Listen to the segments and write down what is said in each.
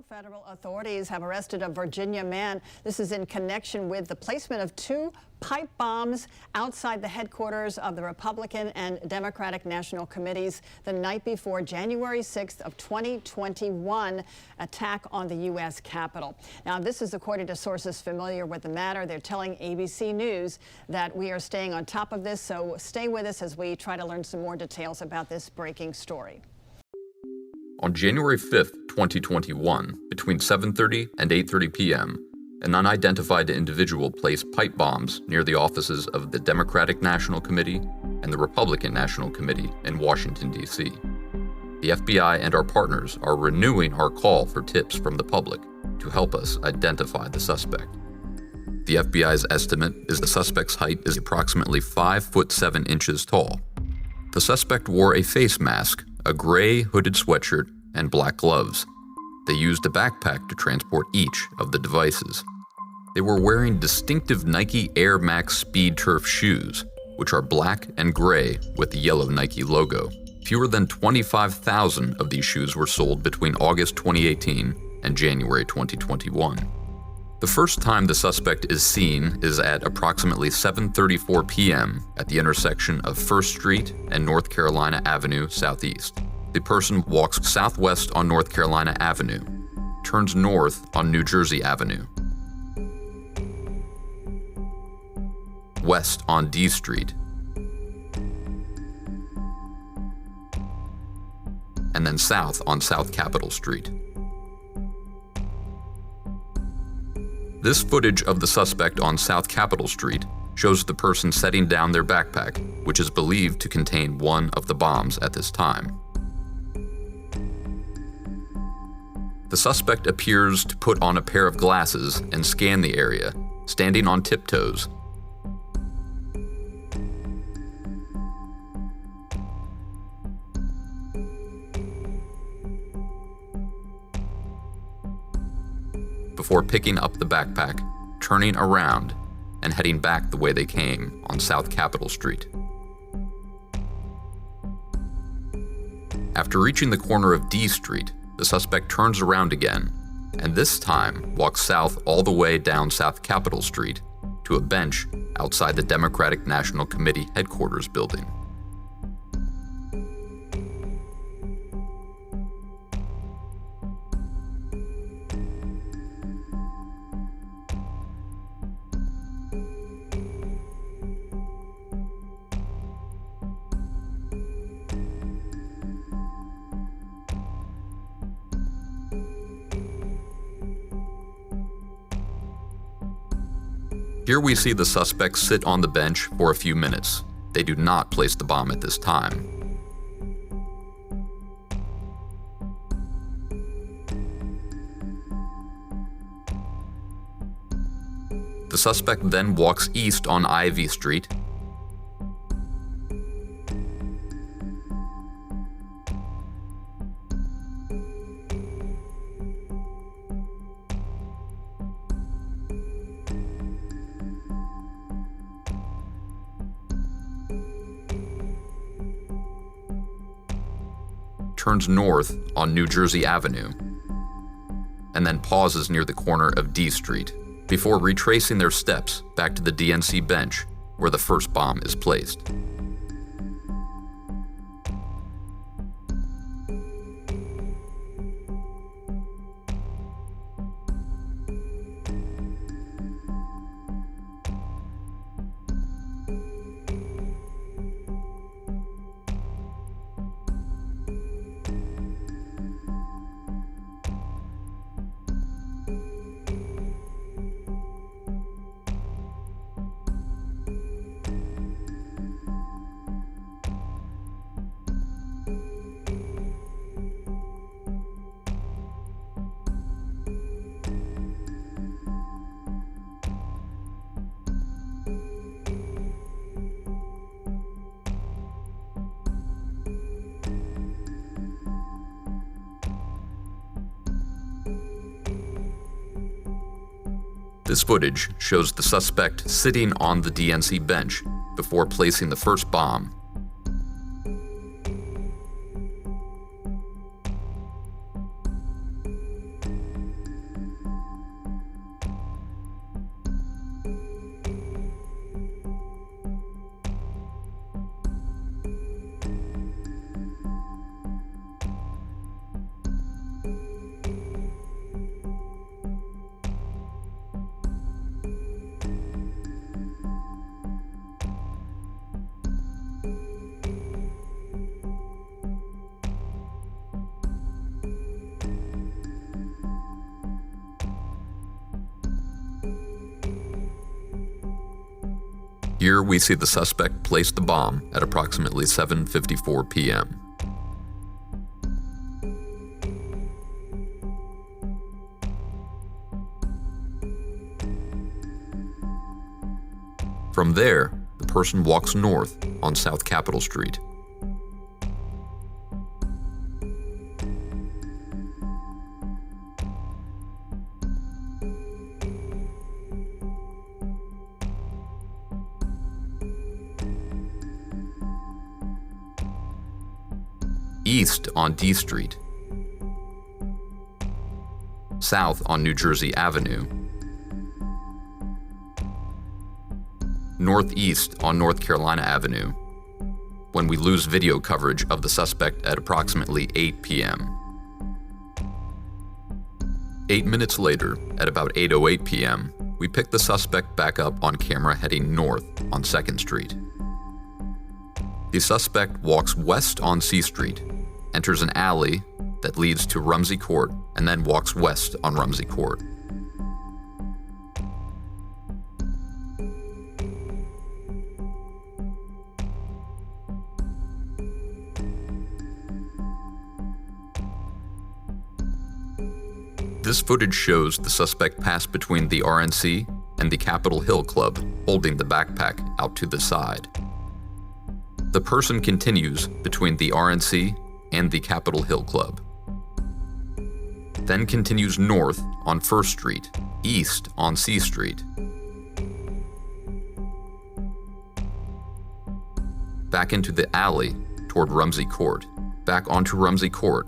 Federal authorities have arrested a Virginia man. This is in connection with the placement of 2 pipe bombs outside the headquarters of the Republican and Democratic National Committees the night before January 6th of 2021 attack on the U.S. Capitol. Now, this is according to sources familiar with the matter. They're telling ABC News that we are staying on top of this, so stay with us as we try to learn some more details about this breaking story. On January 5th, 2021, between 7:30 and 8:30 p.m., an unidentified individual placed pipe bombs near the offices of the Democratic National Committee and the Republican National Committee in Washington, D.C. The FBI and our partners are renewing our call for tips from the public to help us identify the suspect. The FBI's estimate is the suspect's height is approximately 5 foot 7 inches tall. The suspect wore a face mask, a gray hooded sweatshirt, and black gloves. They used a backpack to transport each of the devices. They were wearing distinctive Nike Air Max Speed Turf shoes, which are black and gray with the yellow Nike logo. Fewer than 25,000 of these shoes were sold between August 2018 and January 2021. The first time the suspect is seen is at approximately 7:34 p.m. at the intersection of 1st Street and North Carolina Avenue Southeast. The person walks southwest on North Carolina Avenue, turns north on New Jersey Avenue, west on D Street, and then south on South Capitol Street. This footage of the suspect on South Capitol Street shows the person setting down their backpack, which is believed to contain one of the bombs at this time. The suspect appears to put on a pair of glasses and scan the area, standing on tiptoes. Before picking up the backpack, turning around, and heading back the way they came on South Capitol Street. After reaching the corner of D Street, the suspect turns around again, and this time walks south all the way down South Capitol Street to a bench outside the Democratic National Committee headquarters building. Here we see the suspects sit on the bench for a few minutes. They do not place the bomb at this time. The suspect then walks east on Ivy Street, turns north on New Jersey Avenue, and then pauses near the corner of D Street before retracing their steps back to the DNC bench where the first bomb is placed. This footage shows the suspect sitting on the DNC bench before placing the first bomb. Here we see the suspect place the bomb at approximately 7:54 p.m. From there, the person walks north on South Capitol Street. East on D Street, south on New Jersey Avenue, northeast on North Carolina Avenue, when we lose video coverage of the suspect at approximately 8 p.m. 8 minutes later, at about 8:08 p.m., we pick the suspect back up on camera heading north on 2nd Street. The suspect walks west on C Street, enters an alley that leads to Rumsey Court, and then walks west on Rumsey Court. This footage shows the suspect pass between the RNC and the Capitol Hill Club, holding the backpack out to the side. The person continues between the RNC and the Capitol Hill Club, then continues north on 1st Street, east on C Street, back into the alley toward Rumsey Court, back onto Rumsey Court,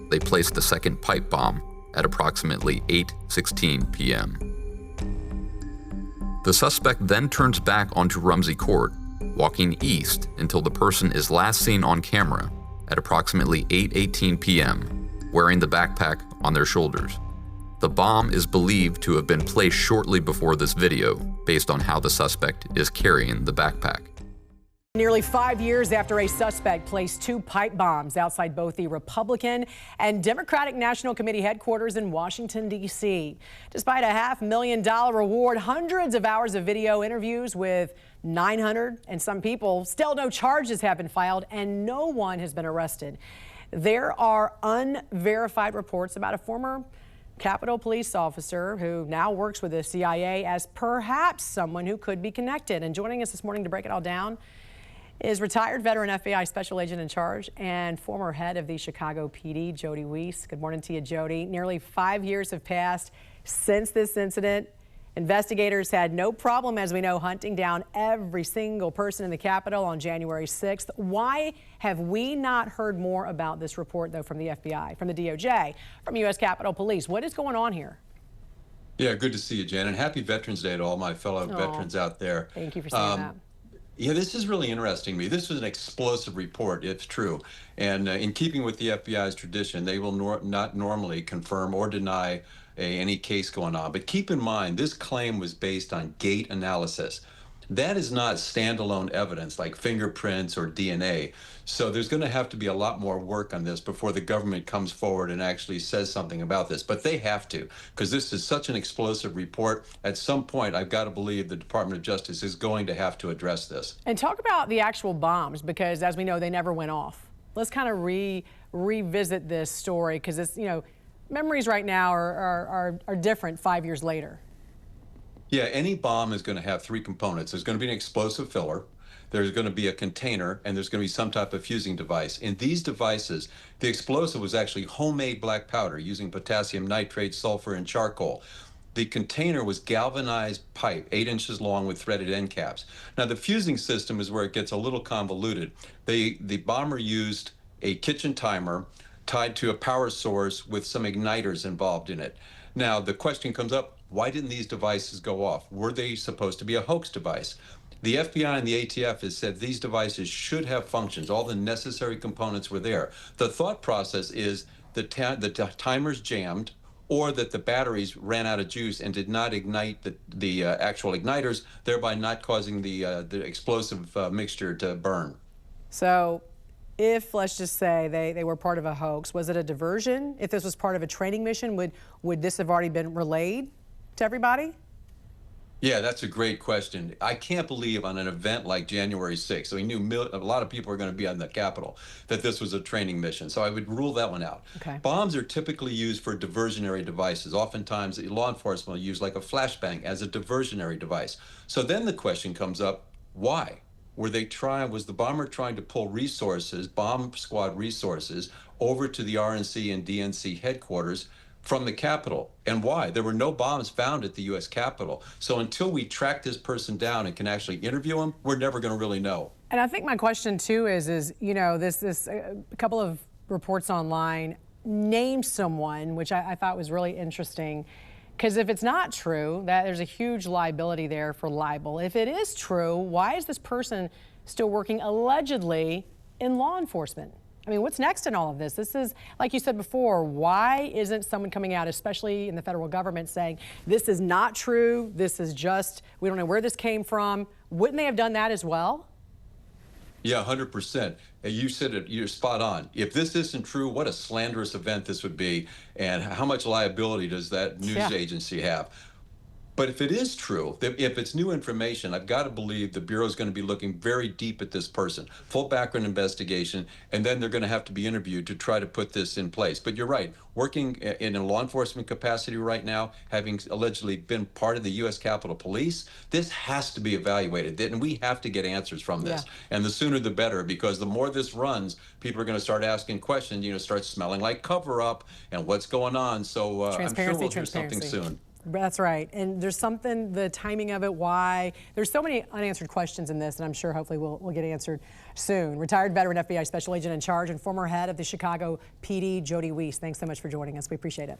they placed the second pipe bomb at approximately 8:16 p.m. The suspect then turns back onto Rumsey Court, walking east until the person is last seen on camera at approximately 8:18 p.m., wearing the backpack on their shoulders. The bomb is believed to have been placed shortly before this video, based on how the suspect is carrying the backpack. Nearly 5 years after a suspect placed 2 pipe bombs outside both the Republican and Democratic National Committee headquarters in Washington, D.C. Despite a $500,000 reward, hundreds of hours of video interviews with 900 and some people, still no charges have been filed and no one has been arrested. There are unverified reports about a former Capitol police officer who now works with the CIA as perhaps someone who could be connected. And joining us this morning to break it all down is retired veteran FBI Special Agent in Charge and former head of the Chicago PD, Jody Weiss. Good morning to you, Jody. Nearly 5 years have passed since this incident. Investigators had no problem, as we know, hunting down every single person in the Capitol on January 6th. Why have we not heard more about this report, though, from the FBI, from the DOJ, from U.S. Capitol Police? What is going on here? Yeah, good to see you, Jen, and happy Veterans Day to all my fellow veterans out there. Thank you for saying that. Yeah, this is really interesting to me. This was an explosive report, it's true. And in keeping with the FBI's tradition, they will not normally confirm or deny any case going on. But keep in mind, this claim was based on gait analysis. That is not standalone evidence like fingerprints or DNA. So there's going to have to be a lot more work on this before the government comes forward and actually says something about this. But they have to, because this is such an explosive report. At some point, I've got to believe the Department of Justice is going to have to address this. And talk about the actual bombs, because as we know, they never went off. Let's kind of revisit this story, because it's, you know, memories right now are different 5 years later. Yeah, any bomb is going to have 3 components. There's going to be an explosive filler, there's going to be a container, and there's going to be some type of fusing device. In these devices, the explosive was actually homemade black powder using potassium nitrate, sulfur, and charcoal. The container was galvanized pipe, 8 inches long with threaded end caps. Now, the fusing system is where it gets a little convoluted. The bomber used a kitchen timer tied to a power source with some igniters involved in it. Now, the question comes up, why didn't these devices go off? Were they supposed to be a hoax device? The FBI and the ATF has said these devices should have functions. All the necessary components were there. The thought process is the timers jammed, or that the batteries ran out of juice and did not ignite the actual igniters, thereby not causing the explosive mixture to burn. So if, let's just say, they were part of a hoax, was it a diversion? If this was part of a training mission, would this have already been relayed to everybody? Yeah, that's a great question. I can't believe on an event like January 6th, so we knew a lot of people were going to be on the Capitol, that this was a training mission. So I would rule that one out. Okay. Bombs are typically used for diversionary devices. Oftentimes, law enforcement will use like a flashbang as a diversionary device. So then the question comes up, why? Was the bomber trying to pull resources, bomb squad resources, over to the RNC and DNC headquarters from the Capitol? And why? There were no bombs found at the U.S. Capitol. So until we track this person down and can actually interview him, we're never going to really know. And I think my question too is you know, this a couple of reports online named someone, which I thought was really interesting. Because if it's not true, that there's a huge liability there for libel. If it is true, why is this person still working allegedly in law enforcement? I mean, what's next in all of this? This is, like you said before, why isn't someone coming out, especially in the federal government, saying this is not true, this is just, we don't know where this came from? Wouldn't they have done that as well? Yeah, 100%. You said it, you're spot on. If this isn't true, what a slanderous event this would be, and how much liability does that news agency have? But if it is true, if it's new information, I've got to believe the Bureau is going to be looking very deep at this person, full background investigation, and then they're going to have to be interviewed to try to put this in place. But you're right, working in a law enforcement capacity right now, having allegedly been part of the U.S. Capitol Police, this has to be evaluated, and we have to get answers from this. Yeah. And the sooner the better, because the more this runs, people are going to start asking questions, you know, start smelling like cover-up and what's going on. So I'm sure we'll hear something soon. That's right. And there's something, the timing of it, why. There's so many unanswered questions in this, and I'm sure hopefully we'll get answered soon. Retired veteran FBI Special Agent in Charge and former head of the Chicago PD, Jody Weiss. Thanks so much for joining us. We appreciate it.